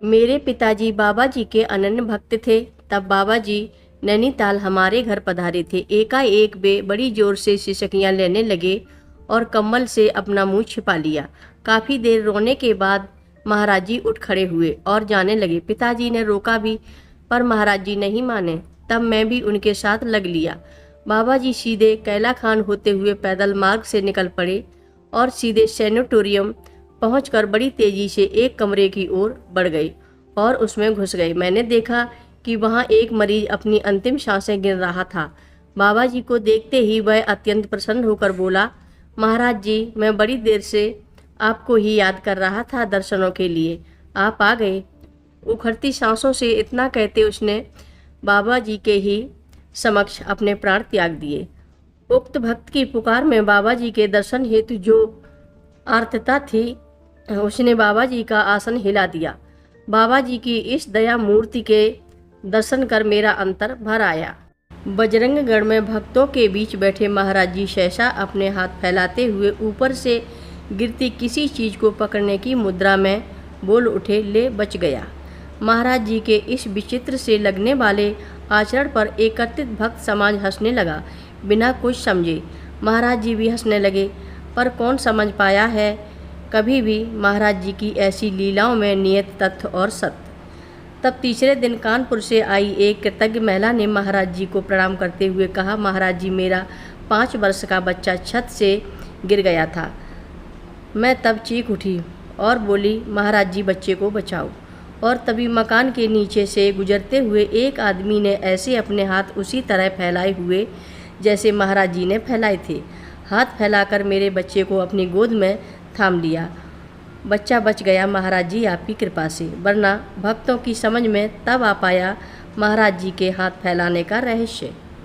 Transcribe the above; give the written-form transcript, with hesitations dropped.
मेरे पिताजी बाबा जी के अनन्य भक्त थे। तब बाबा जी नैनीताल हमारे घर पधारे थे। एकाएक वे बड़ी जोर से सिसकियां लेने लगे और कम्बल से अपना मुंह छिपा लिया। काफ़ी देर रोने के बाद महाराज जी उठ खड़े हुए और जाने लगे। पिताजी ने रोका भी, पर महाराज जी नहीं माने। तब मैं भी उनके साथ लग लिया। बाबा जी सीधे कैला खान होते हुए पैदल मार्ग से निकल पड़े और सीधे सैनिटोरियम पहुंचकर बड़ी तेजी से एक कमरे की ओर बढ़ गए और उसमें घुस गए। मैंने देखा कि वहां एक मरीज अपनी अंतिम सांसें गिन रहा था। बाबा जी को देखते ही वह अत्यंत प्रसन्न होकर बोला, महाराज जी, मैं बड़ी देर से आपको ही याद कर रहा था दर्शनों के लिए। आप आ गए। उखड़ती सांसों से इतना कहते उसने बाबा जी के ही समक्ष अपने प्राण त्याग दिए। उक्त भक्त की पुकार में बाबा जी के दर्शन हेतु जो आर्तता थी, उसने बाबा जी का आसन हिला दिया। बाबा जी की इस दया मूर्ति के दर्शन कर मेरा अंतर भर आया। बजरंगगढ़ में भक्तों के बीच बैठे महाराज जी सहसा अपने हाथ फैलाते हुए ऊपर से गिरती किसी चीज को पकड़ने की मुद्रा में बोल उठे, ले बच गया। महाराज जी के इस विचित्र से लगने वाले आचरण पर एकत्रित भक्त समाज हंसने लगा, बिना कुछ समझे। महाराज जी भी हंसने लगे, पर कौन समझ पाया है कभी भी महाराज जी की ऐसी लीलाओं में नियत तथ्य और सत्य। तब तीसरे दिन कानपुर से आई एक कृतज्ञ महिला ने महाराज जी को प्रणाम करते हुए कहा, महाराज जी, मेरा 5 वर्ष का बच्चा छत से गिर गया था। मैं तब चीख उठी और बोली, महाराज जी, बच्चे को बचाओ। और तभी मकान के नीचे से गुजरते हुए एक आदमी ने ऐसे अपने हाथ उसी तरह फैलाए हुए जैसे महाराज जी ने फैलाए थे, हाथ फैलाकर मेरे बच्चे को अपनी गोद में थाम लिया। बच्चा बच गया महाराज जी आपकी कृपा से, वरना भक्तों की समझ में तब आ पाया महाराज जी के हाथ फैलाने का रहस्य।